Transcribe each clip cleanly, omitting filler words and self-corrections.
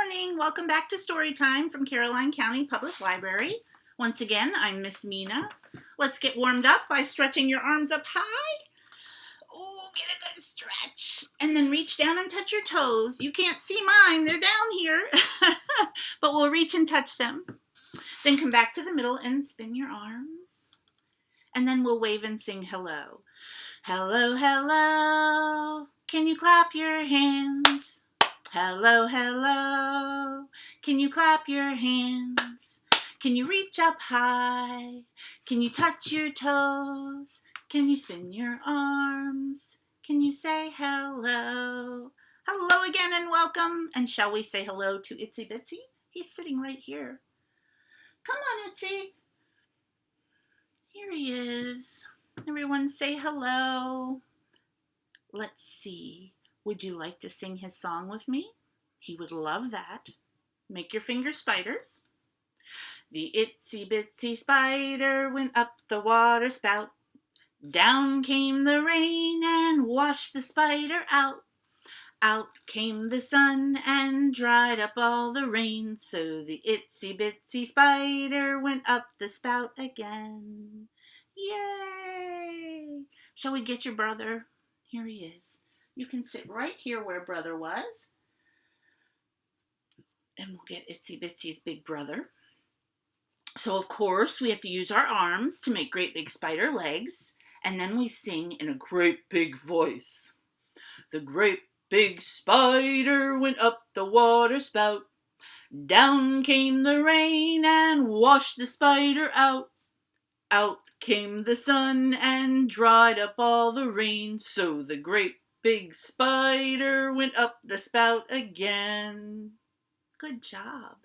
morning. Welcome back to Story Time from Caroline County Public Library. Once again, I'm Miss Mina. Let's get warmed up by stretching your arms up high. Oh, get a good stretch. And then reach down and touch your toes. You can't see mine. They're down here. But we'll reach and touch them. Then come back to the middle and spin your arms. And then we'll wave and sing hello. Hello, hello. Can you clap your hands? Hello, hello. Can you clap your hands? Can you reach up high? Can you touch your toes? Can you spin your arms? Can you say hello? Hello again and welcome. And shall we say hello to Itsy Bitsy? He's sitting right here. Come on, Itsy. Here he is. Everyone say hello. Let's see. Would you like to sing his song with me? He would love that. Make your fingers spiders. The itsy bitsy spider went up the water spout. Down came the rain and washed the spider out. Out came the sun and dried up all the rain. So the itsy bitsy spider went up the spout again. Yay! Shall we get your brother? Here he is. You can sit right here where brother was. And we'll get Itsy Bitsy's big brother. So, of course, we have to use our arms to make great big spider legs. And then we sing in a great big voice. The great big spider went up the water spout. Down came the rain and washed the spider out. Out came the sun and dried up all the rain. So the great big spider went up the spout again. Good job.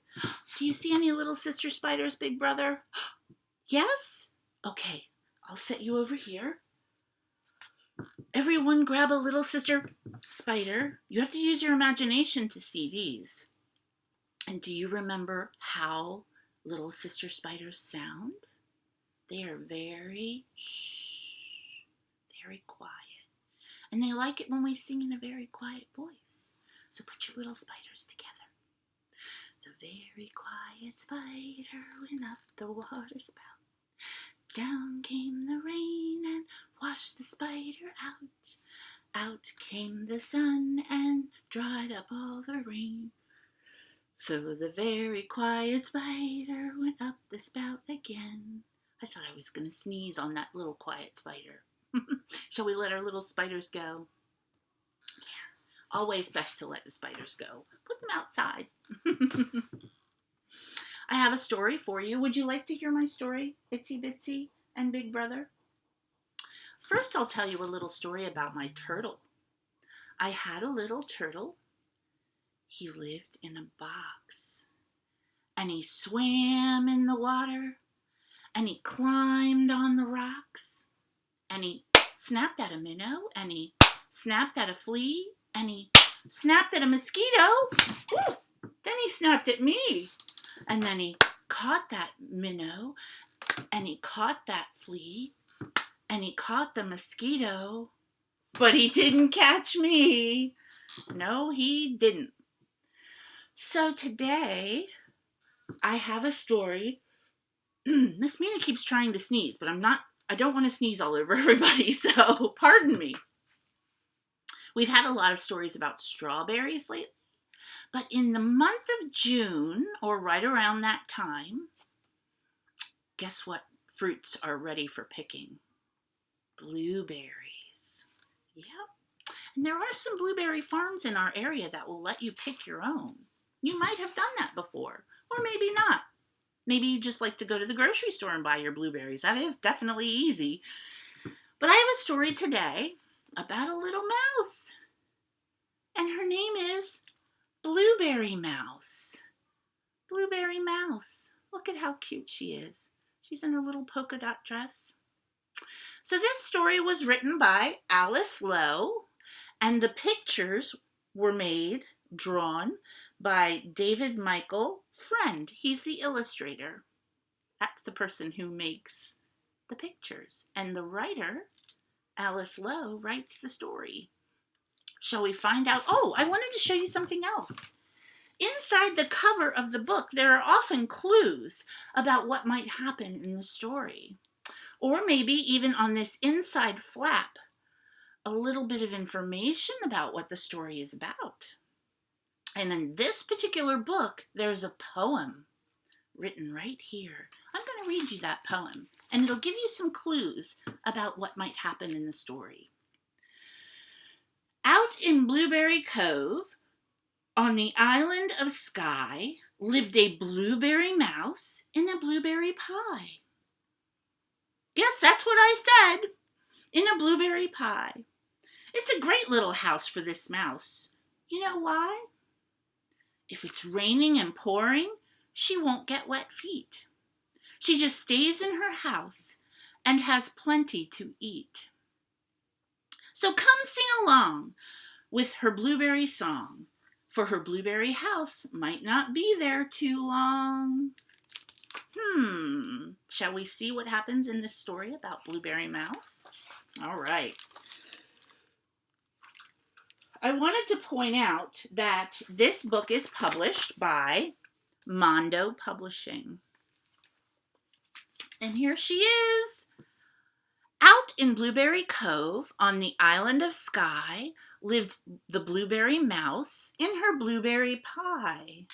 Do you see any little sister spiders, big brother? Yes? Okay, I'll set you over here. Everyone grab a little sister spider. You have to use your imagination to see these. And do you remember how little sister spiders sound? They are very quiet. And they like it when we sing in a very quiet voice. So put your little spiders together. The very quiet spider went up the water spout. Down came the rain and washed the spider out. Out came the sun and dried up all the rain. So the very quiet spider went up the spout again. I thought I was going to sneeze on that little quiet spider. Shall we let our little spiders go? Yeah, always best to let the spiders go. Put them outside. I have a story for you. Would you like to hear my story, Itsy Bitsy and Big Brother? First, I'll tell you a little story about my turtle. I had a little turtle. He lived in a box. And he swam in the water. And he climbed on the rocks. And he snapped at a minnow. And he snapped at a flea. And he snapped at a mosquito. Ooh, then he snapped at me. And then he caught that minnow. And he caught that flea. And he caught the mosquito. But he didn't catch me. No, he didn't. So today, I have a story. Miss Mina keeps trying to sneeze, but I don't want to sneeze all over everybody, so pardon me. We've had a lot of stories about strawberries lately, but in the month of June, or right around that time, guess what fruits are ready for picking? Blueberries. Yep. And there are some blueberry farms in our area that will let you pick your own. You might have done that before, or maybe not. Maybe you just like to go to the grocery store and buy your blueberries. That is definitely easy. But I have a story today about a little mouse. And her name is Blueberry Mouse. Blueberry Mouse. Look at how cute she is. She's in her little polka dot dress. So this story was written by Alice Lowe. And the pictures were drawn by David Michael Friend. He's the illustrator. That's the person who makes the pictures. And the writer, Alice Lowe, writes the story. Shall we find out? Oh, I wanted to show you something else. Inside the cover of the book, there are often clues about what might happen in the story. Or maybe even on this inside flap, a little bit of information about what the story is about. And in this particular book, there's a poem written right here. I'm going to read you that poem, and it'll give you some clues about what might happen in the story. Out in Blueberry Cove, on the island of Skye, lived a blueberry mouse in a blueberry pie. Yes, that's what I said, in a blueberry pie. It's a great little house for this mouse. You know why? If it's raining and pouring, she won't get wet feet. She just stays in her house and has plenty to eat. So come sing along with her blueberry song, for her blueberry house might not be there too long. Shall we see what happens in this story about Blueberry Mouse? All right. I wanted to point out that this book is published by Mondo Publishing. And here she is. Out in Blueberry Cove, on the island of Skye, lived the blueberry mouse in her blueberry pie.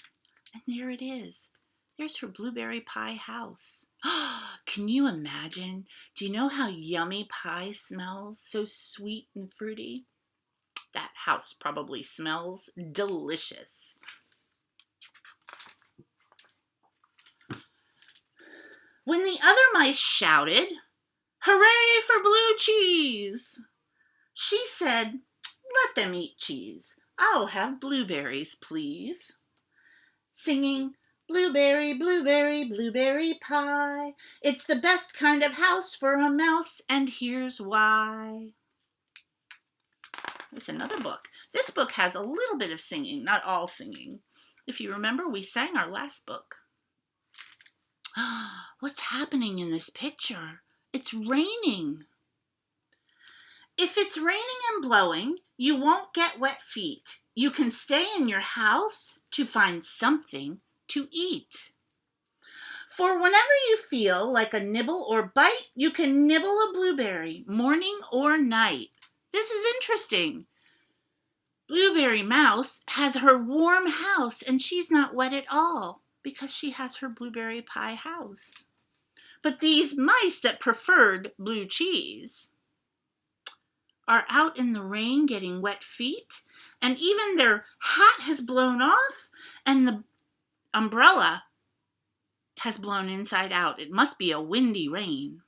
And there it is. There's her blueberry pie house. Can you imagine? Do you know how yummy pie smells? So sweet and fruity. That house probably smells delicious. When the other mice shouted, "Hooray for blue cheese!" she said, "Let them eat cheese. I'll have blueberries, please." Singing, "Blueberry, blueberry, blueberry pie. It's the best kind of house for a mouse, and here's why." There's another book. This book has a little bit of singing, not all singing. If you remember, we sang our last book. What's happening in this picture? It's raining. If it's raining and blowing, you won't get wet feet. You can stay in your house to find something to eat. For whenever you feel like a nibble or bite, you can nibble a blueberry, morning or night. This is interesting. Blueberry Mouse has her warm house and she's not wet at all because she has her blueberry pie house. But these mice that preferred blue cheese are out in the rain getting wet feet, and even their hat has blown off and the umbrella has blown inside out. It must be a windy rain.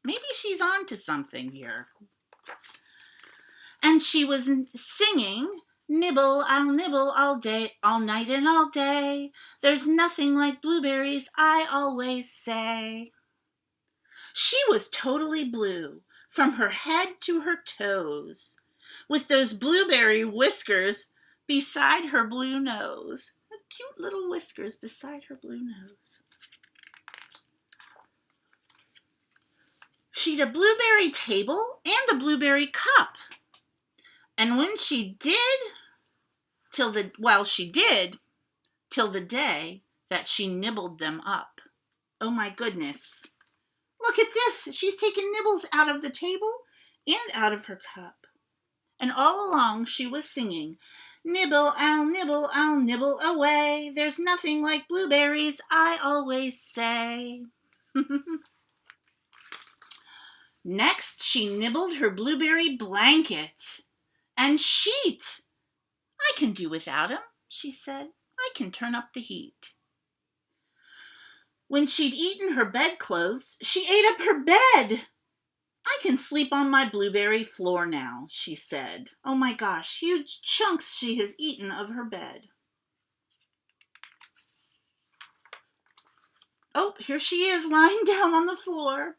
Maybe she's on to something here. And she was singing, "Nibble, I'll nibble all day, all night and all day. There's nothing like blueberries, I always say." She was totally blue, from her head to her toes, with those blueberry whiskers beside her blue nose. Cute little whiskers beside her blue nose. She'd a blueberry table and a blueberry cup. And when she did, till the day that she nibbled them up. Oh my goodness. Look at this. She's taken nibbles out of the table and out of her cup. And all along she was singing, "Nibble, I'll nibble away. There's nothing like blueberries, I always say." Next, she nibbled her blueberry blanket and sheet. "I can do without 'em," she said. "I can turn up the heat." When she'd eaten her bedclothes, she ate up her bed. "I can sleep on my blueberry floor now," she said. Oh my gosh, huge chunks she has eaten of her bed. Oh, here she is lying down on the floor.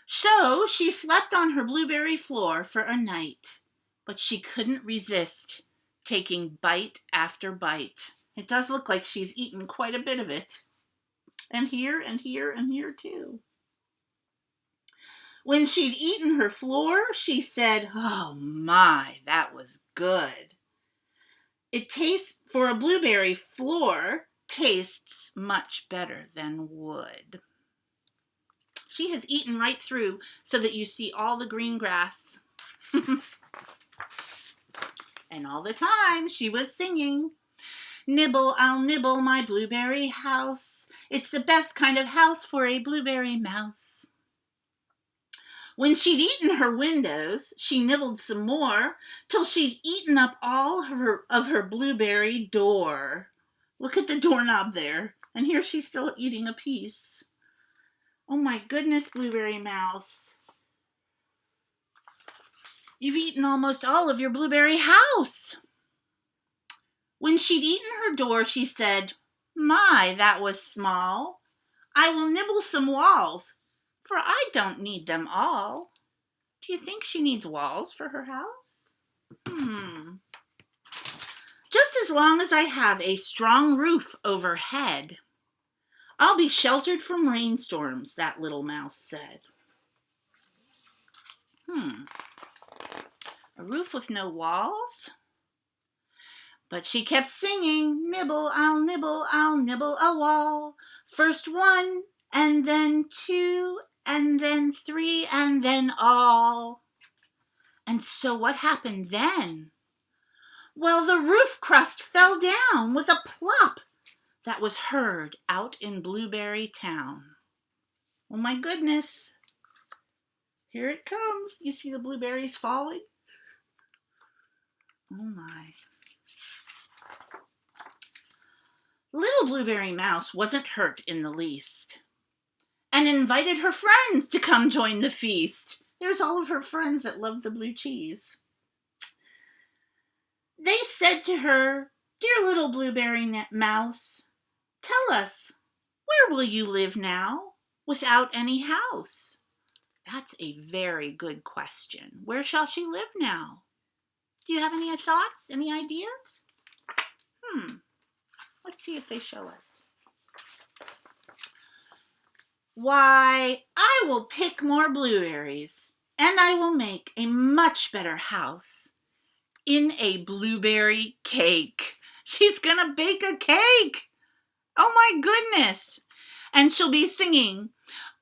So she slept on her blueberry floor for a night, but she couldn't resist taking bite after bite. It does look like she's eaten quite a bit of it. And here, and here, and here too. When she'd eaten her floor, she said, "Oh my, that was good." It tastes, for a blueberry floor, tastes much better than wood. She has eaten right through so that you see all the green grass. And all the time she was singing, "Nibble, I'll nibble my blueberry house. It's the best kind of house for a blueberry mouse." When she'd eaten her windows, she nibbled some more till she'd eaten up all of her blueberry door. Look at the doorknob there, and here she's still eating a piece. Oh my goodness, blueberry mouse. You've eaten almost all of your blueberry house. When she'd eaten her door, she said, "My, that was small. I will nibble some walls, for I don't need them all." Do you think she needs walls for her house? Just as long as I have a strong roof overhead, I'll be sheltered from rainstorms, that little mouse said. A roof with no walls? But she kept singing, "Nibble, I'll nibble a wall. First one, and then two, and then three, and then all." And so what happened then? Well, the roof crust fell down with a plop that was heard out in Blueberry Town. Oh my goodness. Here it comes. You see the blueberries falling? Oh my. Little Blueberry Mouse wasn't hurt in the least, and invited her friends to come join the feast. There's all of her friends that love the blue cheese. They said to her, "Dear little Blueberry Mouse, tell us, where will you live now without any house?" That's a very good question. Where shall she live now? Do you have any thoughts, any ideas? Let's see if they show us. "Why, I will pick more blueberries, and I will make a much better house in a blueberry cake." She's gonna bake a cake. Oh my goodness. And she'll be singing,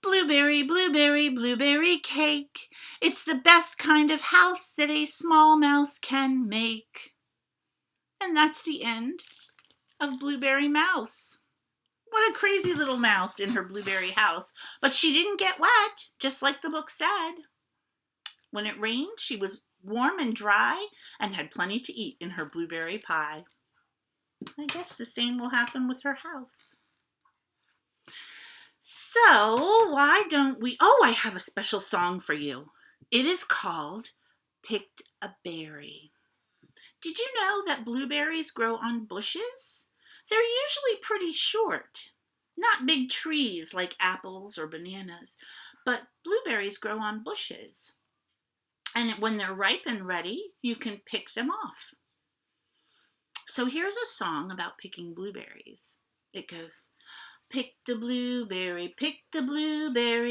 "Blueberry, blueberry, blueberry cake. It's the best kind of house that a small mouse can make." And that's the end of Blueberry Mouse. What a crazy little mouse in her blueberry house. But she didn't get wet, just like the book said. When it rained, she was warm and dry and had plenty to eat in her blueberry pie. I guess the same will happen with her house. So why don't we... Oh, I have a special song for you. It is called "Picked a Berry." Did you know that blueberries grow on bushes? They're usually pretty short, not big trees like apples or bananas, but blueberries grow on bushes. And when they're ripe and ready, you can pick them off. So here's a song about picking blueberries. It goes, "Picked a blueberry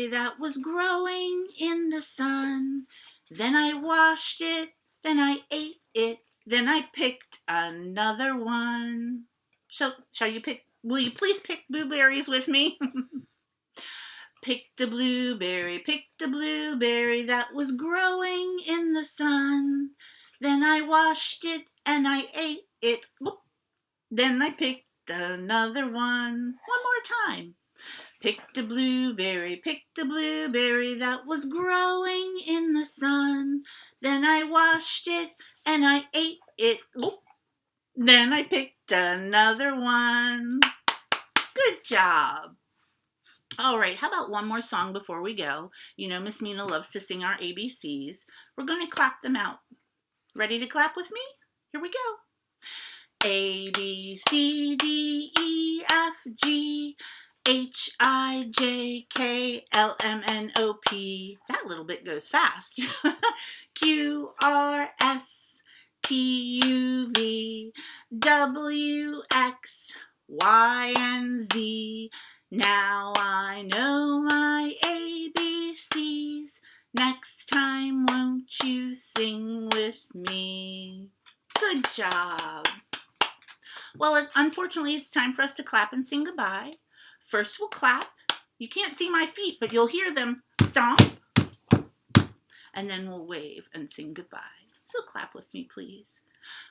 that was growing in the sun. Then I washed it, then I ate it, then I picked another one." So, will you please pick blueberries with me? "Picked a blueberry that was growing in the sun. Then I washed it and I ate it. Then I picked another one." One more time. Picked a blueberry that was growing in the sun. Then I washed it and I ate it. Then I picked another one. Good job. All right, how about one more song before we go? You know Miss Mina loves to sing our ABCs. We're going to clap them out. Ready to clap with me? Here we go. A, B, C, D, E, F, G, H, I, J, K, L, M, N, O, P. That little bit goes fast. Q, R, S, T, U, V, W, X, Y, and Z. Now I know my ABCs. Next time, won't you sing with me? Good job. Well, unfortunately, it's time for us to clap and sing goodbye. First, we'll clap. You can't see my feet, but you'll hear them stomp. And then we'll wave and sing goodbye. So clap with me, please.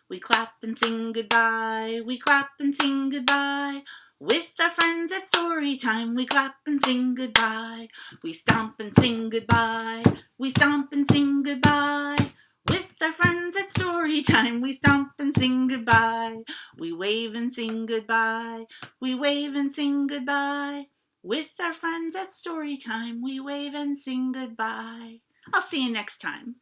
We clap and sing goodbye. We clap and sing goodbye. With our friends at story time, we clap and sing goodbye. We stomp and sing goodbye. We stomp and sing goodbye. With our friends at story time, we stomp and sing goodbye. We wave and sing goodbye. We wave and sing goodbye. With our friends at story time, we wave and sing goodbye. I'll see you next time.